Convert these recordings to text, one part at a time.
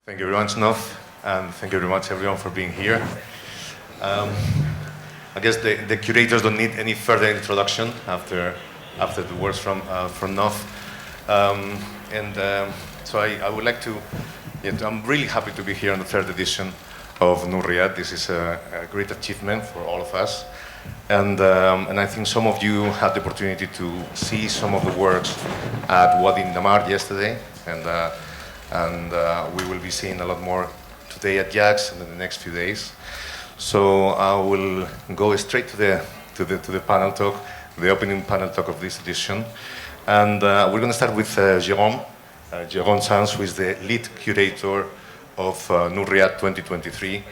Thank you very much, Nov, and thank you very much, everyone, for being here. I guess the curators don't need any further introduction after the words from Nov. So I would like to, I'm really happy to be here on the third edition of Noor Riyadh. This is a great achievement for all of us. And I think some of you had the opportunity to see some of the works at Wadi Namar yesterday, and we will be seeing a lot more today at Jax and in the next few days. So I will go straight to the panel talk, the opening panel talk of this edition, and we're going to start with Jérôme Sanz, who is the lead curator of Noor Riyadh 2023.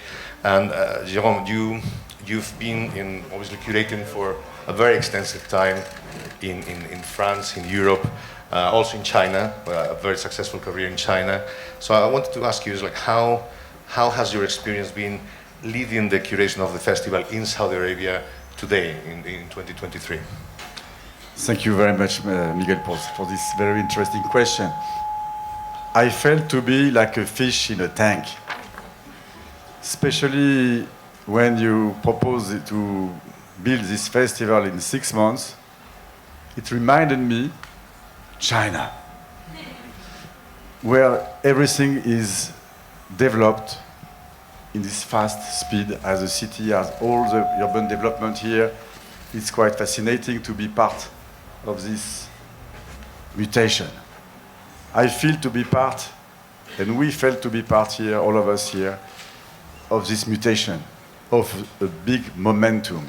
And Jérôme, you've been obviously curating for a very extensive time in France, in Europe, also in China, a very successful career in China. So I wanted to ask you, how has your experience been leading the curation of the festival in Saudi Arabia today, in 2023? Thank you very much, Miguel, for this very interesting question. I felt to be like a fish in a tank, especially when you propose to build this festival in 6 months. It reminded me China, where everything is developed in this fast speed as the city has all the urban development here. It's quite fascinating to be part of this mutation. I feel to be part, and we felt to be part here, all of us here, of this mutation, of a big momentum.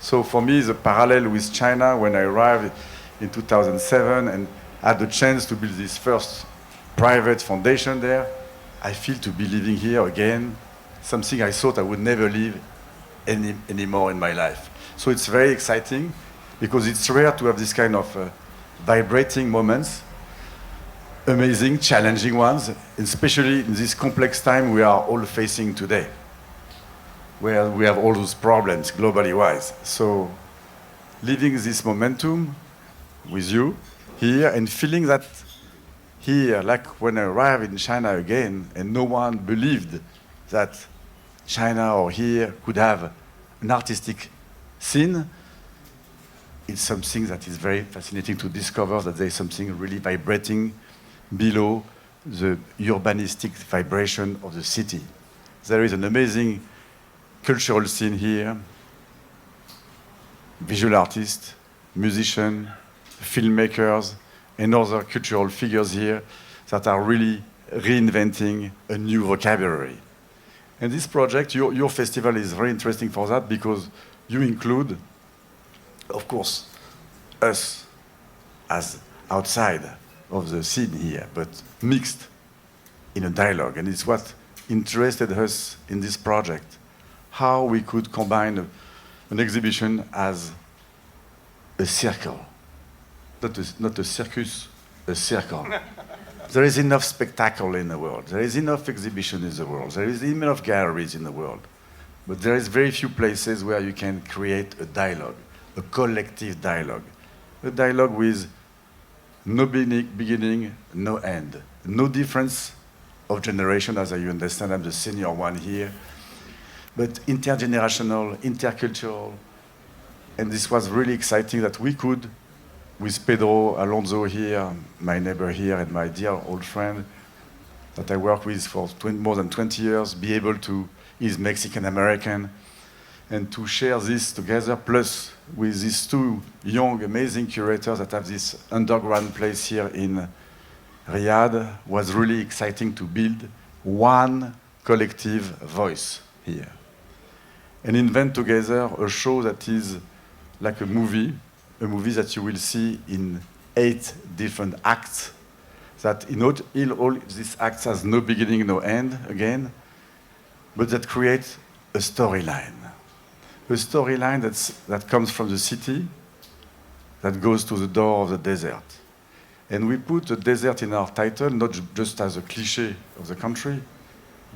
So for me, the parallel with China, when I arrived in 2007 and had the chance to build this first private foundation there, I feel to be living here again, something I thought I would never live anymore in my life. So it's very exciting, because it's rare to have this kind of vibrating moments, amazing, challenging ones, especially in this complex time we are all facing today, where we have all those problems globally wise. So living this momentum with you here and feeling that here, like when I arrived in China again, and no one believed that China or here could have an artistic scene, it's something that is very fascinating to discover, that there is something really vibrating below the urbanistic vibration of the city. There is an amazing cultural scene here, visual artists, musicians, filmmakers, and other cultural figures here that are really reinventing a new vocabulary. And this project, your festival is very interesting for that, because you include, of course, us as outside of the scene here, but mixed in a dialogue. And it's what interested us in this project, how we could combine an exhibition as a circle. Not a circus, a circle. There is enough spectacle in the world. There is enough exhibition in the world. There is enough galleries in the world. But there is very few places where you can create a dialogue, a collective dialogue. A dialogue with no beginning, no end. No difference of generation, as you understand, I'm the senior one here. But intergenerational, intercultural. And this was really exciting that we could, with Pedro Alonso here, my neighbor here, and my dear old friend that I work with for more than 20 years, be able to, he's Mexican-American, and to share this together, plus with these two young, amazing curators that have this underground place here in Riyadh, was really exciting to build one collective voice here. And invent together a show that is like a movie that you will see in 8 different acts, that in all these acts has no beginning, no end, again, but that creates a storyline. A storyline that comes from the city, that goes to the door of the desert. And we put the desert in our title, not just as a cliché of the country,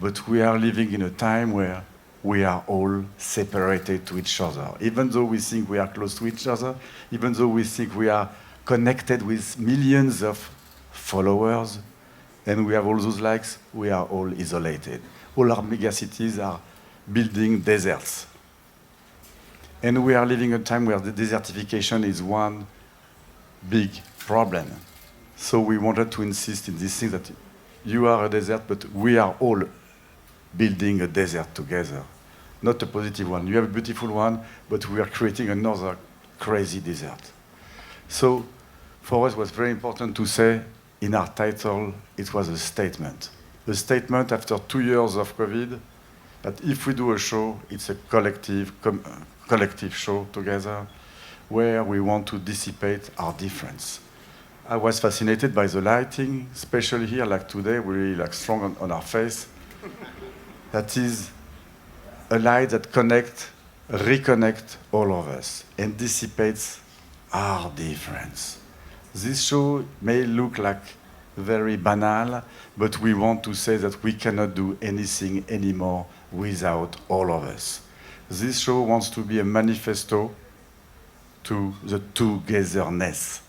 but we are living in a time where we are all separated to each other. Even though we think we are close to each other, even though we think we are connected with millions of followers and we have all those likes, we are all isolated. All our megacities are building deserts. And we are living a time where the desertification is one big problem. So we wanted to insist in this thing that you are a desert, but we are all building a desert together. Not a positive one. You have a beautiful one, but we are creating another crazy desert. So for us, it was very important to say in our title, it was a statement. A statement after 2 years of COVID, that if we do a show, it's a collective show together, where we want to dissipate our difference. I was fascinated by the lighting, especially here, like today, really like strong on our face. That is a light that reconnects all of us and dissipates our difference. This show may look like very banal, but we want to say that we cannot do anything anymore without all of us. This show wants to be a manifesto to the togetherness.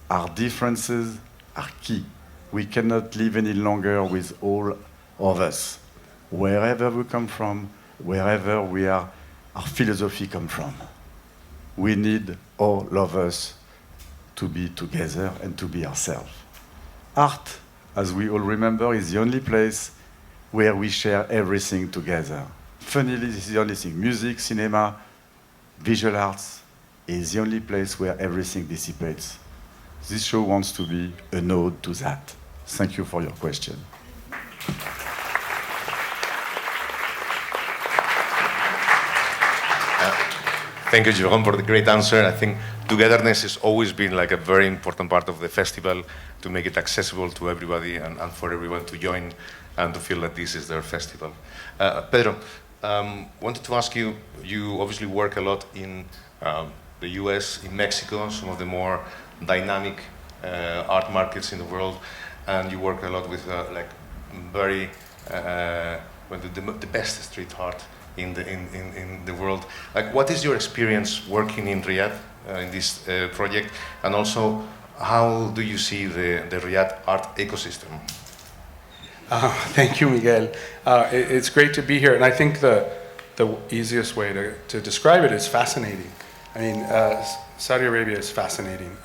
Our differences are key. We cannot live any longer with all of us. Wherever we come from, wherever we are, our philosophy comes from. We need all of us to be together and to be ourselves. Art, as we all remember, is the only place where we share everything together. Funnily, this is the only thing. Music, cinema, visual arts is the only place where everything dissipates. This show wants to be a nod to that. Thank you for your question. Thank you, Jérôme, for the great answer. I think togetherness has always been like a very important part of the festival, to make it accessible to everybody and for everyone to join and to feel that this is their festival. Pedro, wanted to ask you, you obviously work a lot in the US, in Mexico, some of the more dynamic art markets in the world, and you work a lot with like very, the best street art in the world. Like, what is your experience working in Riyadh in this project, and also how do you see the Riyadh art ecosystem? Thank you, Miguel. It's great to be here, and I think the easiest way to describe it is fascinating. I mean, Saudi Arabia is fascinating.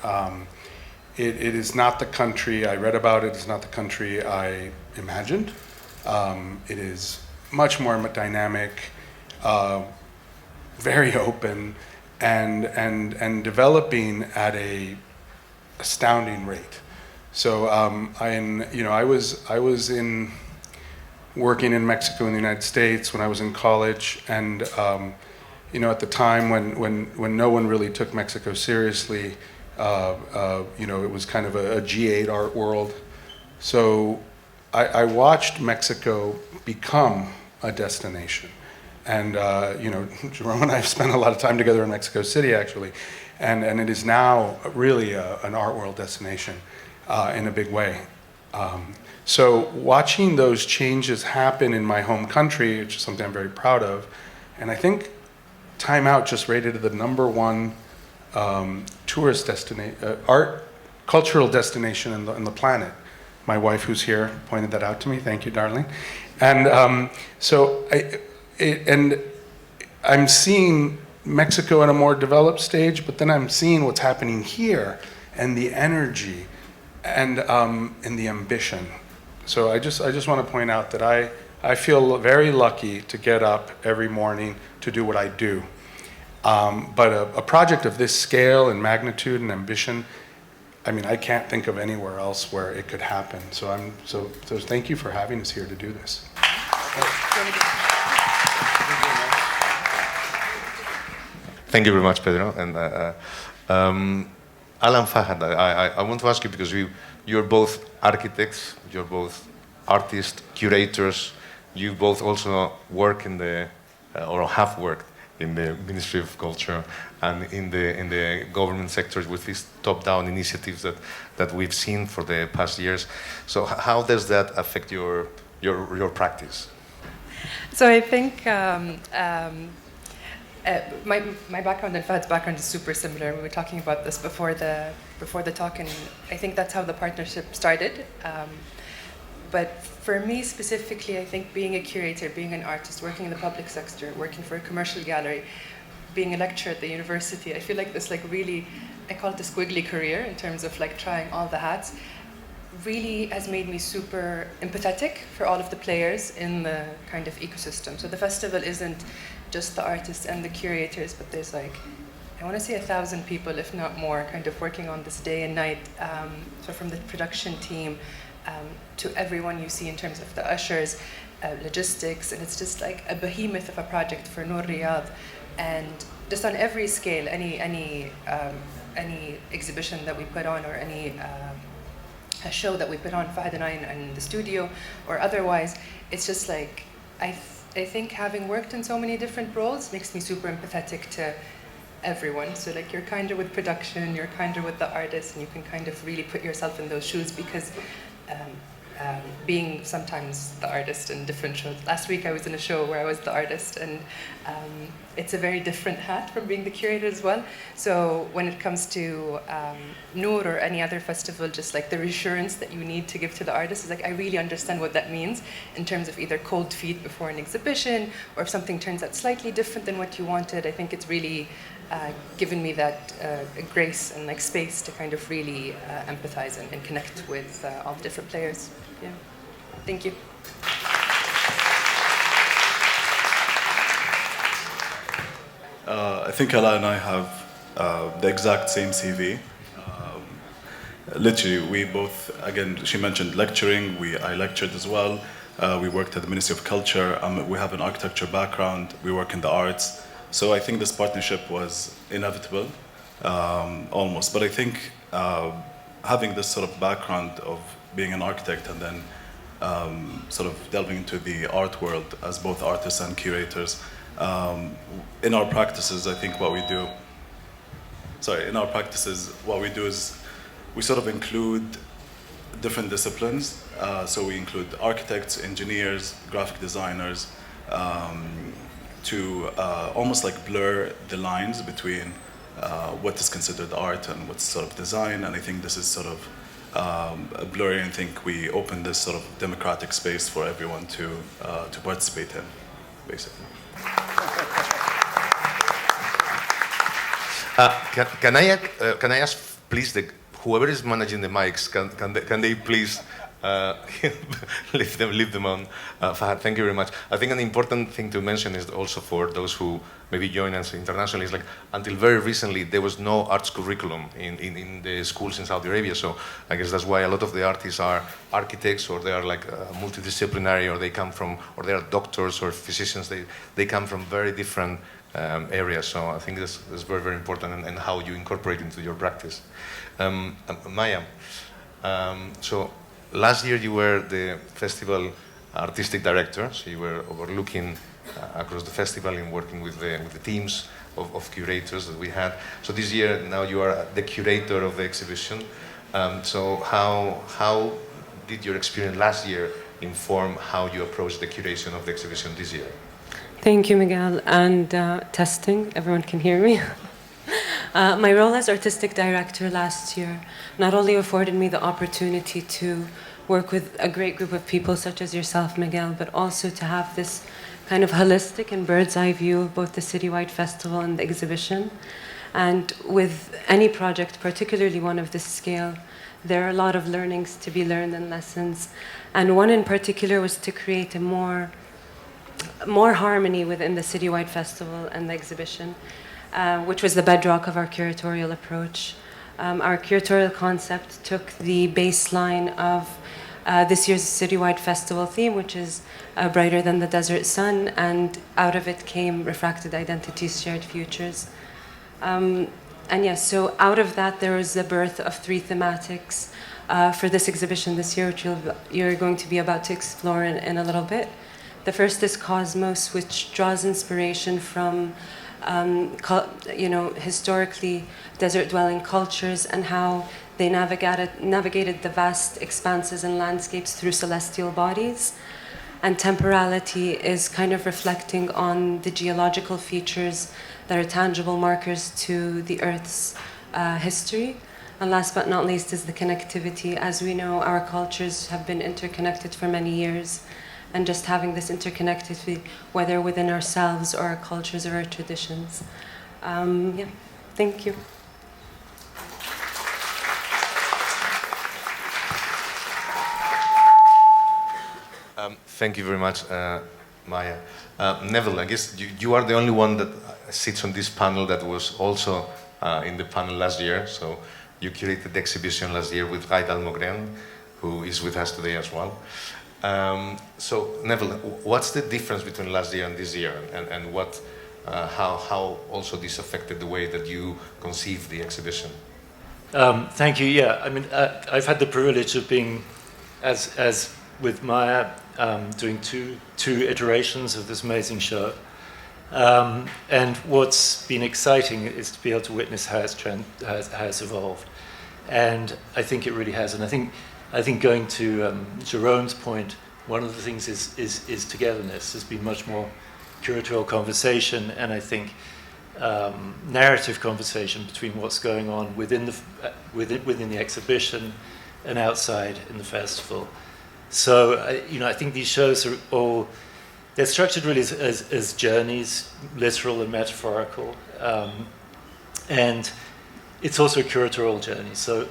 It is not the country I read about. It is not the country I imagined. It is much more dynamic, very open, and developing at a astounding rate. So I was working in Mexico and the United States when I was in college, and at the time when no one really took Mexico seriously, it was kind of a G8 art world. So I watched Mexico become a destination. And, Jerome and I have spent a lot of time together in Mexico City, actually. And it is now really an art world destination in a big way. So watching those changes happen in my home country, which is something I'm very proud of, and I think Time Out just rated it the #1 tourist destination, cultural destination in the planet. My wife, who's here, pointed that out to me. Thank you, darling. And I'm seeing Mexico in a more developed stage, but then I'm seeing what's happening here, and the energy, and the ambition. So I just want to point out that I feel very lucky to get up every morning to do what I do. But a project of this scale and magnitude and ambition, I mean, I can't think of anywhere else where it could happen. So thank you for having us here to do this. Thank you very much, Pedro. And Alan Fahad, I want to ask you, because you're both architects, you're both artists, curators, you both also work in or have worked in the Ministry of Culture and in the government sectors with these top-down initiatives that we've seen for the past years. So how does that affect your practice? So I think my background and Fahad's background is super similar. We were talking about this before the talk, and I think that's how the partnership started. But for me specifically, I think being a curator, being an artist, working in the public sector, working for a commercial gallery, being a lecturer at the university, I feel like this like really, I call it a squiggly career in terms of like trying all the hats, really has made me super empathetic for all of the players in the kind of ecosystem. So the festival isn't just the artists and the curators, but there's like, I want to say 1,000 people, if not more, kind of working on this day and night. So from the production team to everyone you see in terms of the ushers, logistics, and it's just like a behemoth of a project for Noor Riyadh. And just on every scale, any exhibition that we put on or any a show that we put on, Fahad and I in the studio or otherwise, it's just like, I think having worked in so many different roles makes me super empathetic to everyone. So like you're kind of with production, you're kind of with the artist, and you can kind of really put yourself in those shoes because being sometimes the artist in different shows. Last week I was in a show where I was the artist, and it's a very different hat from being the curator as well. So when it comes to Noor or any other festival, just like the reassurance that you need to give to the artist is like, I really understand what that means in terms of either cold feet before an exhibition, or if something turns out slightly different than what you wanted. I think it's really given me that grace and like space to kind of really empathize and connect with all the different players. Yeah, thank you. I think Ala and I have the exact same CV. Literally, we both, again, she mentioned lecturing, I lectured as well. We worked at the Ministry of Culture. We have an architecture background. We work in the arts. So I think this partnership was inevitable, almost. But I think having this sort of background of being an architect and then sort of delving into the art world as both artists and curators, in our practices, I think what we do is we sort of include different disciplines. So we include architects, engineers, graphic designers, to almost like blur the lines between what is considered art and what's sort of design. And I think this is sort of blurring. I think we open this sort of democratic space for everyone to participate in, basically. Can I ask, please, whoever is managing the mics, can they please leave them on? Fahad, thank you very much. I think an important thing to mention is also for those who maybe join us internationally is like until very recently there was no arts curriculum in the schools in Saudi Arabia. So I guess that's why a lot of the artists are architects, or they are like multidisciplinary, or they come from, or they are doctors or physicians. They come from very different areas. So I think this is very, very important, and how you incorporate into your practice. Maya, so last year you were the festival artistic director, so you were overlooking across the festival and working with the teams of curators that we had. So this year now you are the curator of the exhibition. So how did your experience last year inform how you approach the curation of the exhibition this year? Thank you, Miguel. And testing, everyone can hear me. My role as artistic director last year not only afforded me the opportunity to work with a great group of people such as yourself, Miguel, but also to have this kind of holistic and bird's eye view of both the citywide festival and the exhibition. And with any project, particularly one of this scale, there are a lot of learnings to be learned and lessons. And one in particular was to create a more harmony within the citywide festival and the exhibition, which was the bedrock of our curatorial approach. Our curatorial concept took the baseline of this year's citywide festival theme, which is brighter than the desert sun, and out of it came refracted identities, shared futures. And yes, so out of that there was the birth of 3 thematics for this exhibition this year, which you're going to be about to explore in a little bit. The first is Cosmos, which draws inspiration from historically desert-dwelling cultures and how they navigated the vast expanses and landscapes through celestial bodies. And temporality is kind of reflecting on the geological features that are tangible markers to the Earth's history. And last but not least is the connectivity. As we know, our cultures have been interconnected for many years, and just having this interconnectivity, whether within ourselves or our cultures or our traditions. Yeah, thank you. Thank you very much, Maya. Neville, I guess you are the only one that sits on this panel that was also in the panel last year. So you curated the exhibition last year with Raid Al-Mogren, who is with us today as well. So Neville, what's the difference between last year and this year, and what, how also this affected the way that you conceived the exhibition? Thank you. Yeah, I mean, I've had the privilege of being, as with Maya, doing two iterations of this amazing show. And what's been exciting is to be able to witness how it's evolved. And I think it really has. And I think going to Jerome's point, one of the things is togetherness. There's been much more curatorial conversation, and I think narrative conversation between what's going on within the exhibition and outside in the festival. So, I think these shows are all, they're structured really as journeys, literal and metaphorical. And it's also a curatorial journey. So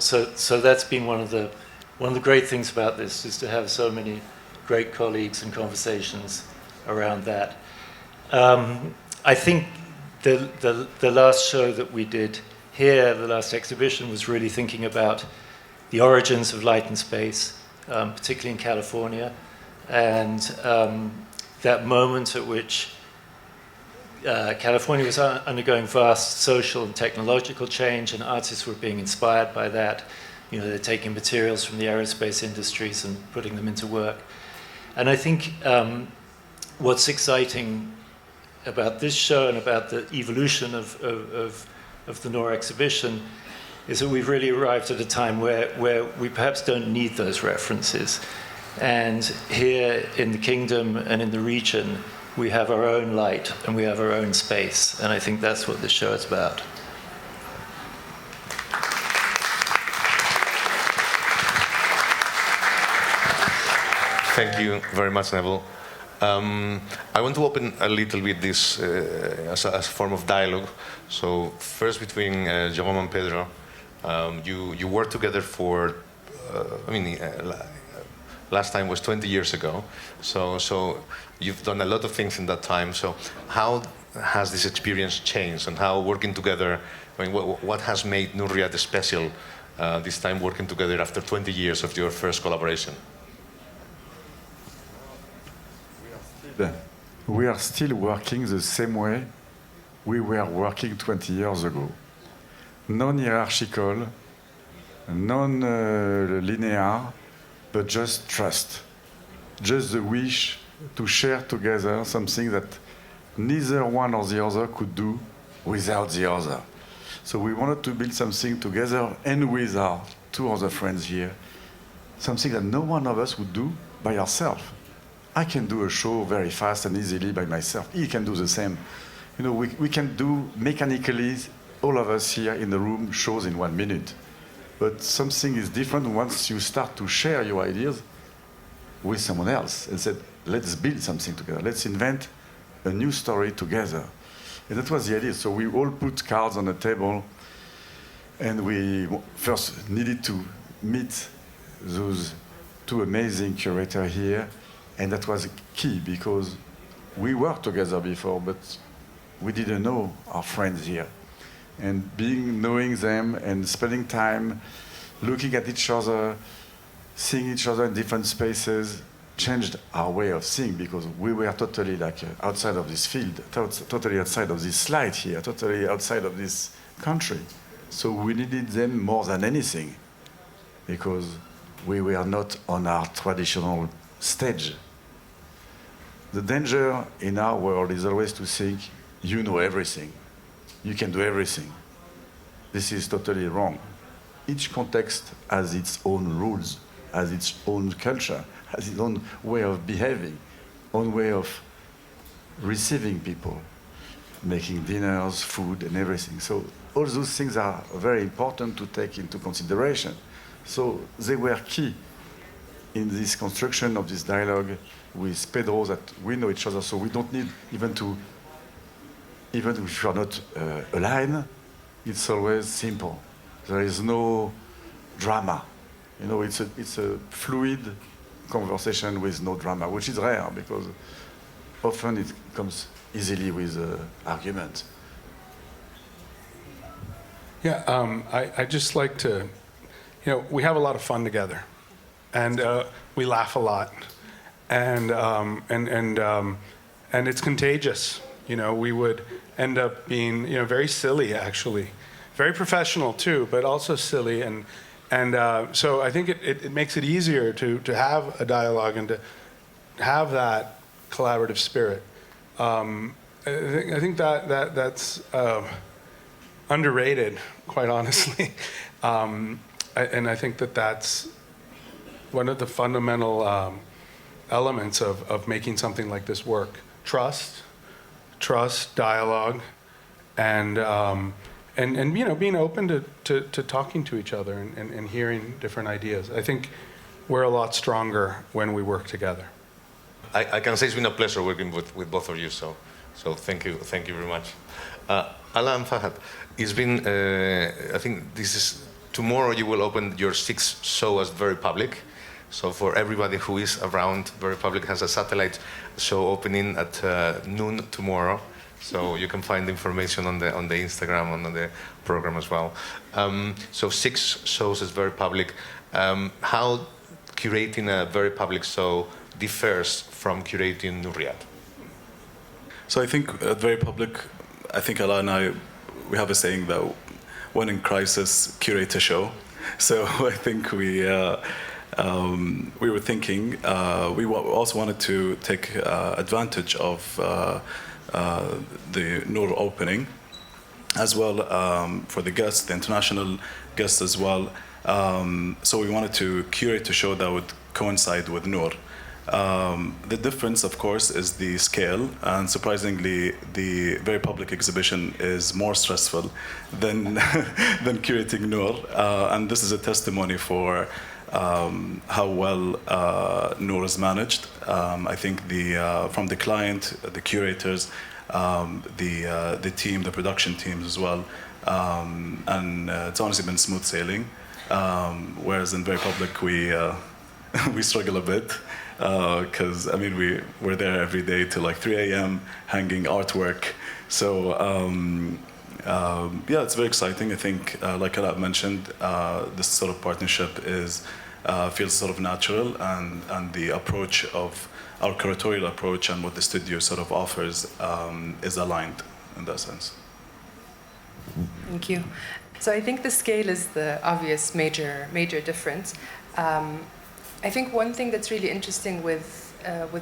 that's been one of the great things about this, is to have so many great colleagues and conversations around that. I think the last show that we did here, the last exhibition, was really thinking about the origins of light and space, particularly in California, and that moment at which California was undergoing vast social and technological change, and artists were being inspired by that. They're taking materials from the aerospace industries and putting them into work. And I think what's exciting about this show and about the evolution of the Noor exhibition is that we've really arrived at a time where we perhaps don't need those references. And here in the kingdom and in the region, we have our own light and we have our own space. And I think that's what this show is about. Thank you very much, Neville. I want to open a little bit this as a form of dialogue. So first between Jerome and Pedro, you worked together for, last time was 20 years ago. So you've done a lot of things in that time. So how has this experience changed, and how working together, what has made Noor Riyadh special this time working together after 20 years of your first collaboration? We are still working the same way we were working 20 years ago. Non-hierarchical, non-linear, but just trust. Just the wish to share together something that neither one or the other could do without the other. So we wanted to build something together and with our two other friends here, something that no one of us would do by ourselves. I can do a show very fast and easily by myself. He can do the same. We can do mechanically, all of us here in the room, shows in 1 minute. But something is different once you start to share your ideas with someone else and said, let's build something together. Let's invent a new story together. And that was the idea. So we all put cards on the table, and we first needed to meet those two amazing curators here. And that was key, because we worked together before, but we didn't know our friends here. And knowing them and spending time looking at each other, seeing each other in different spaces, changed our way of seeing, because we were totally outside of this field, totally outside of this slide here, totally outside of this country. So we needed them more than anything, because we were not on our traditional stage. The danger in our world is always to think, you know everything. You can do everything. This is totally wrong. Each context has its own rules, has its own culture, has its own way of behaving, own way of receiving people. making dinners, food, and everything. So all those things are very important to take into consideration. So they were key in this construction of this dialogue with Pedro, that we know each other, so we don't need even if you are not aligned, it's always simple. There is no drama. You know, it's a fluid conversation with no drama, which is rare because often it comes easily with argument. Yeah, I just like to, we have a lot of fun together, and we laugh a lot, and it's contagious. We would end up being, very silly, actually, very professional too, but also silly, and so I think it makes it easier to have a dialogue and to have that collaborative spirit. I think that's underrated, quite honestly, and I think that's one of the fundamental elements of making something like this work. Trust, dialogue, and being open to talking to each other and hearing different ideas. I think we're a lot stronger when we work together. I can say it's been a pleasure working with both of you. So thank you very much. Ala and Fahad, it's been I think this is tomorrow. You will open your 6th show as Very Public. So for everybody who is around, Very Public has a satellite show opening at noon tomorrow. So you can find information on the Instagram and on the program as well. So 6 shows is Very Public. How curating a Very Public show differs from curating Noor Riyadh? So I think at Very Public, I think Ala and I, we have a saying that when in crisis, curate a show. So I think we were thinking, we also wanted to take advantage of the Noor opening, as well for the guests, the international guests as well. So we wanted to curate a show that would coincide with Noor. The difference, of course, is the scale, and surprisingly, the Very Public exhibition is more stressful than than curating Noor, and this is a testimony for how well Noor is managed. I think from the client, the curators, the team, the production teams as well, and it's honestly been smooth sailing. Whereas in Very Public, we struggle a bit. Because we're there every day till like 3 a.m. hanging artwork. So it's very exciting. I think, like Alaa mentioned, this sort of partnership feels sort of natural, and the approach of our curatorial approach and what the studio sort of offers is aligned in that sense. Thank you. So I think the scale is the obvious major difference. I think one thing that's really interesting with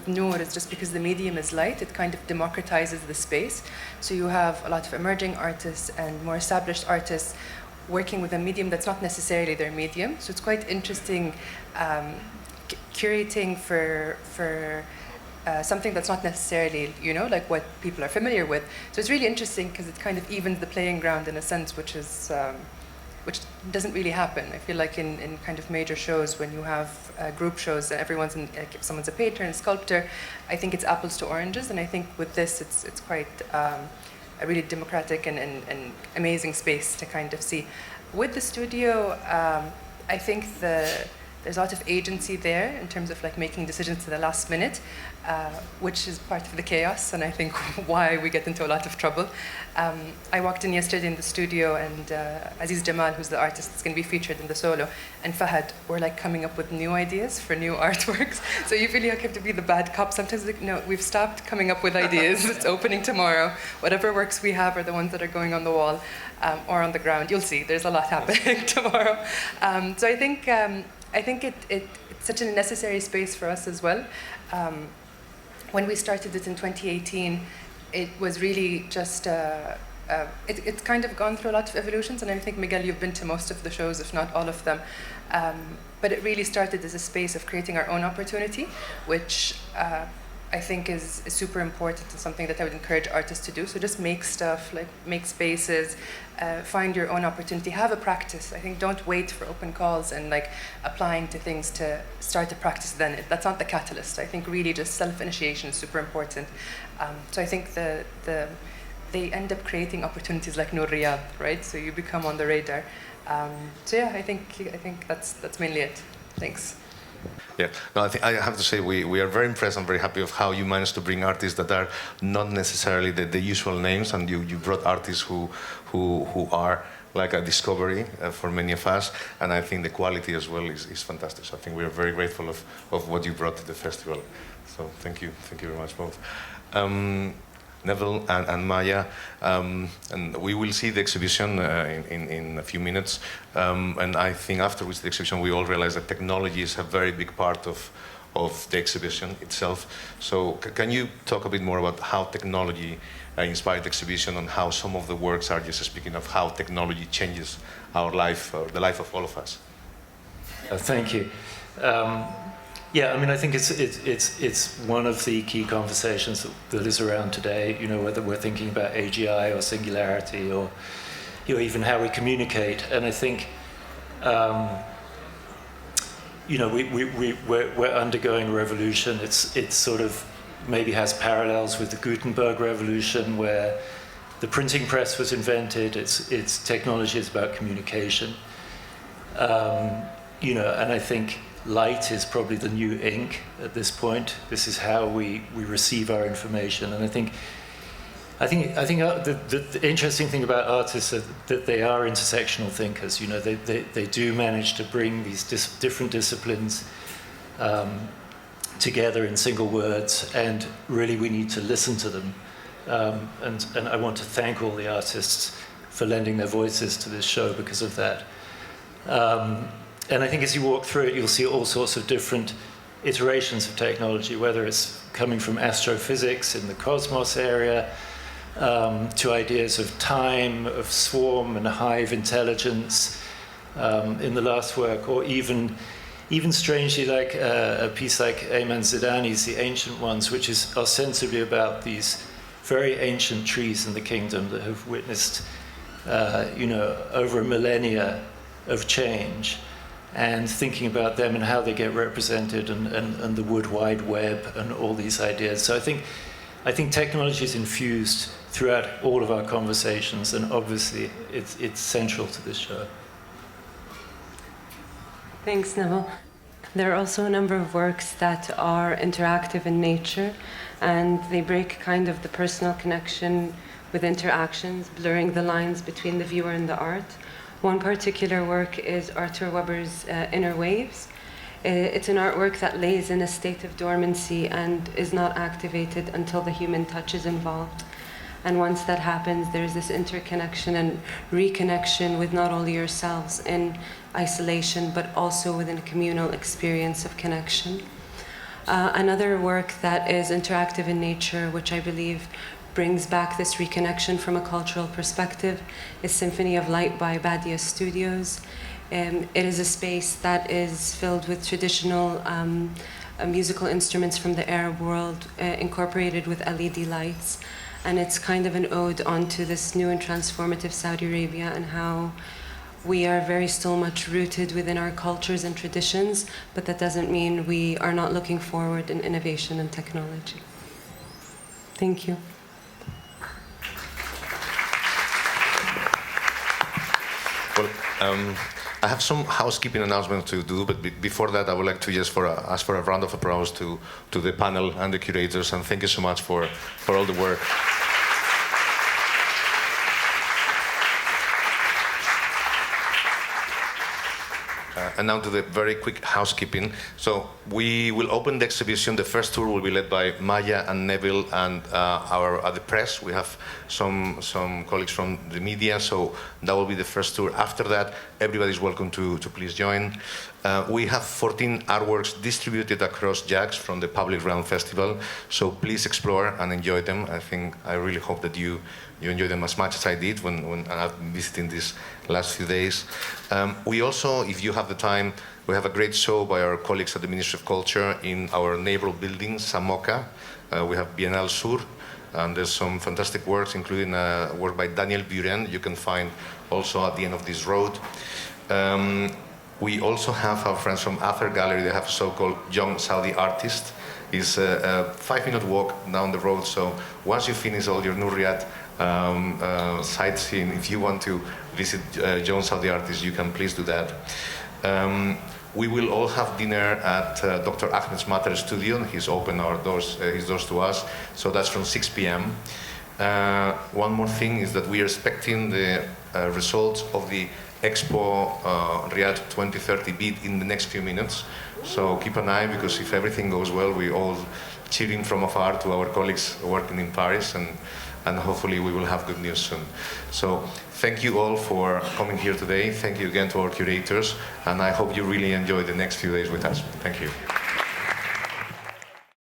Noor is just because the medium is light, it kind of democratizes the space. So you have a lot of emerging artists and more established artists working with a medium that's not necessarily their medium. So it's quite interesting curating for something that's not necessarily, like what people are familiar with. So it's really interesting because it kind of evens the playing ground in a sense, which which doesn't really happen. I feel like in kind of major shows, when you have group shows and someone's a painter and a sculptor, I think it's apples to oranges, and I think with this it's quite a really democratic and amazing space to kind of see. With the studio, I think there's a lot of agency there in terms of like making decisions to the last minute, which is part of the chaos, and I think why we get into a lot of trouble. I walked in yesterday in the studio, and Aziz Jamal, who's the artist that's going to be featured in the solo, and Fahad were like coming up with new ideas for new artworks. So you feel like you have to be the bad cop. Sometimes like, no, we've stopped coming up with ideas. It's opening tomorrow. Whatever works we have are the ones that are going on the wall or on the ground. You'll see, there's a lot happening tomorrow. So I think it's such a necessary space for us as well. When we started it in 2018, it was really just, it's kind of gone through a lot of evolutions, and I think, Miguel, you've been to most of the shows, if not all of them. But it really started as a space of creating our own opportunity, which I think is super important and something that I would encourage artists to do. So just make stuff, like make spaces, find your own opportunity, have a practice. I think don't wait for open calls and like applying to things to start a practice then. That's not the catalyst. I think really just self-initiation is super important. So I think they end up creating opportunities like Noor Riyadh, right? So you become on the radar. So yeah, I think that's mainly it. Thanks. Yeah, no, I have to say we are very impressed and very happy of how you managed to bring artists that are not necessarily the usual names, and you brought artists who are like a discovery for many of us, and I think the quality as well is fantastic. So I think we are very grateful of what you brought to the festival. So thank you very much both. Neville and Maya, and we will see the exhibition in a few minutes. And I think afterwards the exhibition, we all realize that technology is a very big part of the exhibition itself. So can you talk a bit more about how technology inspired the exhibition and how some of the works are just speaking of how technology changes our life, or the life of all of us? Thank you. Yeah, I mean, I think it's one of the key conversations that is around today. You know, whether we're thinking about AGI or singularity, or even how we communicate. And I think, you know, we're undergoing a revolution. It's sort of maybe has parallels with the Gutenberg revolution, where the printing press was invented. Its technology is about communication. You know, and I think light is probably the new ink at this point. This is how we receive our information. And I think the interesting thing about artists is that they are intersectional thinkers. You know, they do manage to bring these different disciplines together in single words, and really we need to listen to them. And I want to thank all the artists for lending their voices to this show because of that. And I think as you walk through it, you'll see all sorts of different iterations of technology, whether it's coming from astrophysics in the cosmos area, to ideas of time, of swarm and hive intelligence in the last work, or even strangely like a piece like Ayman Zidani's The Ancient Ones, which is ostensibly about these very ancient trees in the kingdom that have witnessed, you know, over a millennia of change, and thinking about them and how they get represented, and the wood wide web and all these ideas. So I think technology is infused throughout all of our conversations, and obviously it's central to this show. Thanks, Neville. There are also a number of works that are interactive in nature, and they break kind of the personal connection with interactions, blurring the lines between the viewer and the art. One particular work is Arthur Weber's Inner Waves. It's an artwork that lays in a state of dormancy and is not activated until the human touch is involved. And once that happens, there's this interconnection and reconnection with not only yourselves in isolation, but also within a communal experience of connection. Another work that is interactive in nature, which I believe brings back this reconnection from a cultural perspective, is Symphony of Light by Badia Studios. It is a space that is filled with traditional musical instruments from the Arab world, incorporated with LED lights. And it's kind of an ode onto this new and transformative Saudi Arabia, and how we are very still much rooted within our cultures and traditions, but that doesn't mean we are not looking forward in innovation and technology. Thank you. Well, I have some housekeeping announcements to do, but before that, I would like to just ask for a round of applause to the panel and the curators, and thank you so much for all the work. And now to the very quick housekeeping. So we will open the exhibition. The first tour will be led by Maya and Neville and the press. We have some colleagues from the media, so that will be the first tour. After that, everybody's welcome to please join. We have 14 artworks distributed across JAGs from the Public Realm Festival, so please explore and enjoy them. I really hope that you enjoy them as much as I did when I've been visiting these last few days. We also, if you have the time, we have a great show by our colleagues at the Ministry of Culture in our neighborhood building, Samoka. we have Bienal Sur, and there's some fantastic works, including work by Daniel Buren. You can find also at the end of this road. We also have our friends from Ather Gallery. They have a so-called young Saudi artist. It's a 5-minute walk down the road. So once you finish all your Noor Riyadh sightseeing, if you want to visit young Saudi artists, you can please do that. We will all have dinner at Dr. Ahmed's Matter Studio. He's opened his doors to us. So that's from 6 p.m. One more thing is that we are expecting the results of the Expo Riyadh 2030 bid in the next few minutes. So keep an eye, because if everything goes well, we all cheering from afar to our colleagues working in Paris, and hopefully we will have good news soon. So thank you all for coming here today. Thank you again to our curators, and I hope you really enjoy the next few days with us. Thank you.